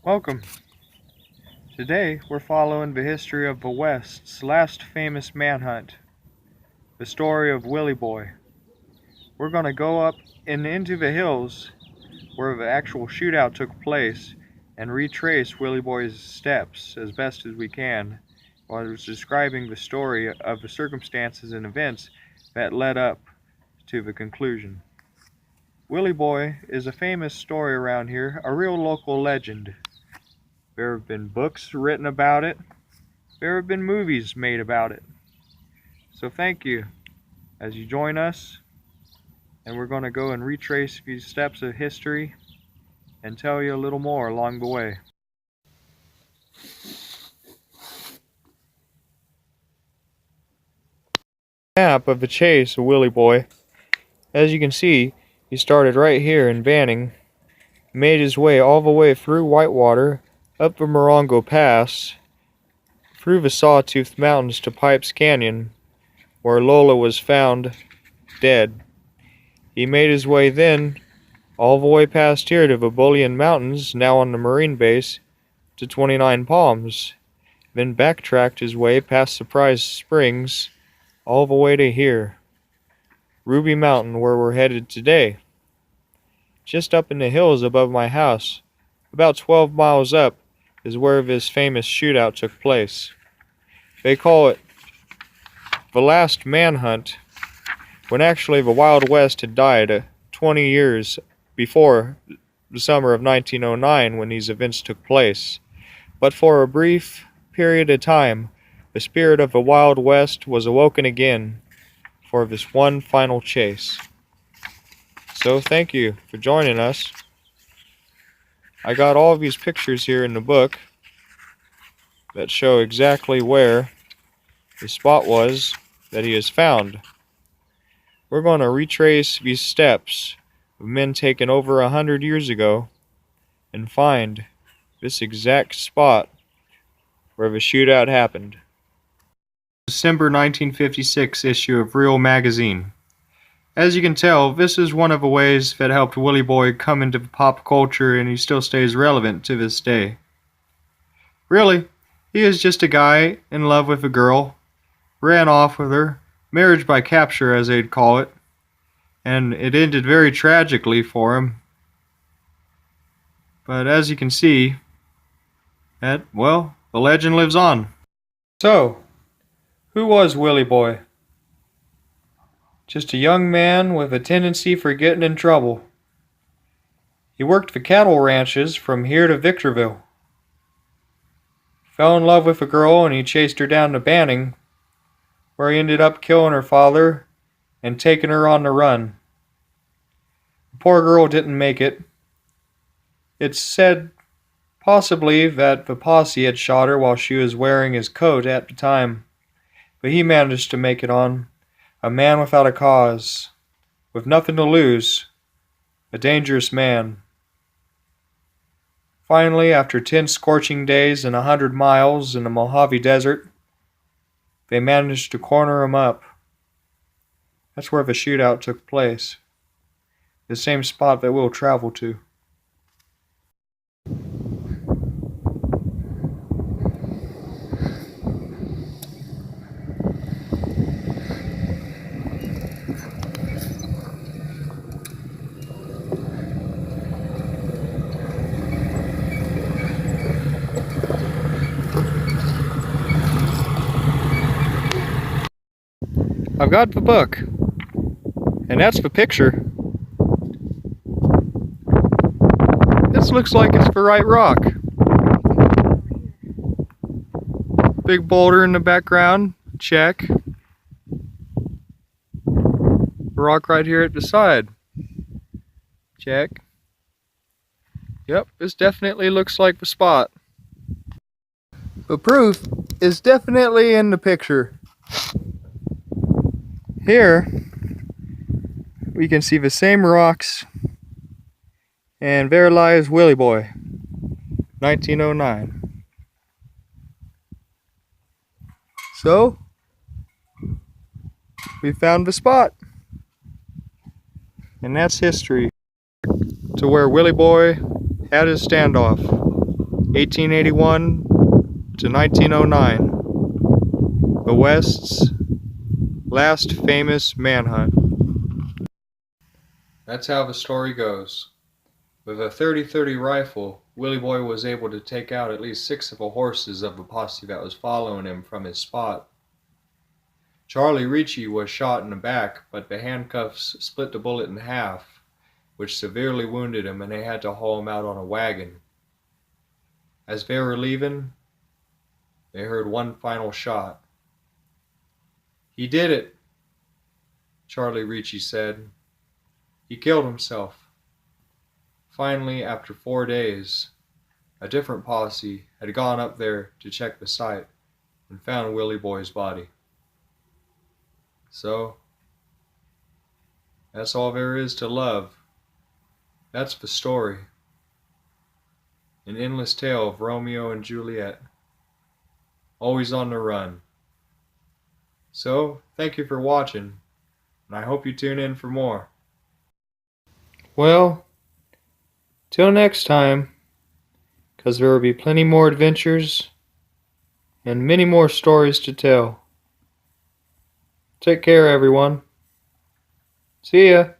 Welcome. Today we're following the history of the West's last famous manhunt, the story of Willie Boy. We're going to go up and into the hills where the actual shootout took place and retrace Willie Boy's steps as best as we can while it's describing the story of the circumstances and events that led up to the conclusion. Willie Boy is a famous story around here, a real local legend. There have been books written about it. There have been movies made about it. So thank you as you join us, and we're going to go and retrace these steps of history and tell you a little more along the way. Map of the chase of Willie Boy. As you can see, he started right here in Banning, made his way all the way through Whitewater, up the Morongo Pass, through the Sawtooth Mountains to Pipes Canyon, where Lola was found dead. He made his way then all the way past here to the Bullion Mountains, now on the Marine base, to 29 Palms, then backtracked his way past Surprise Springs all the way to here, Ruby Mountain, where we're headed today. Just up in the hills above my house, about 12 miles up, is where this famous shootout took place. They call it the last manhunt, when actually the Wild West had died 20 years before the summer of 1909 when these events took place. But for a brief period of time, the spirit of the Wild West was awoken again for this one final chase. So thank you for joining us. I got all of these pictures here in the book that show exactly where the spot was that he is found. We're going to retrace these steps of men taken over 100 years ago and find this exact spot where the shootout happened. December 1956 issue of Real Magazine. As you can tell, this is one of the ways that helped Willie Boy come into pop culture, and he still stays relevant to this day. Really, he is just a guy in love with a girl, ran off with her, marriage by capture as they'd call it, and it ended very tragically for him. But as you can see, the legend lives on. So, who was Willie Boy? Just a young man with a tendency for getting in trouble. He worked the cattle ranches from here to Victorville. Fell in love with a girl and he chased her down to Banning, where he ended up killing her father and taking her on the run. The poor girl didn't make it. It's said possibly that the posse had shot her while she was wearing his coat at the time, but he managed to make it on. A man without a cause, with nothing to lose, a dangerous man. Finally, after 10 scorching days and 100 miles in the Mojave Desert, they managed to corner him up. That's where the shootout took place, the same spot that we'll travel to. I've got the book, and that's the picture. This looks like it's the right rock. Big boulder in the background, check. Rock right here at the side, check. Yep, this definitely looks like the spot. The proof is definitely in the picture. Here, we can see the same rocks, and there lies Willie Boy, 1909. So, we found the spot, and that's history to where Willie Boy had his standoff. 1881 to 1909. The West's last famous manhunt. That's how the story goes. With a .30-30 rifle, Willie Boy was able to take out at least 6 of the horses of the posse that was following him from his spot. Charlie Ricci was shot in the back, but the handcuffs split the bullet in half, which severely wounded him, and they had to haul him out on a wagon. As they were leaving, they heard one final shot. "He did it," Charlie Ricci said. "He killed himself." Finally, after 4 days, a different posse had gone up there to check the site and found Willie Boy's body. So, that's all there is to love. That's the story. An endless tale of Romeo and Juliet, always on the run. So, thank you for watching, and I hope you tune in for more. Well, till next time, 'cause there will be plenty more adventures and many more stories to tell. Take care, everyone. See ya.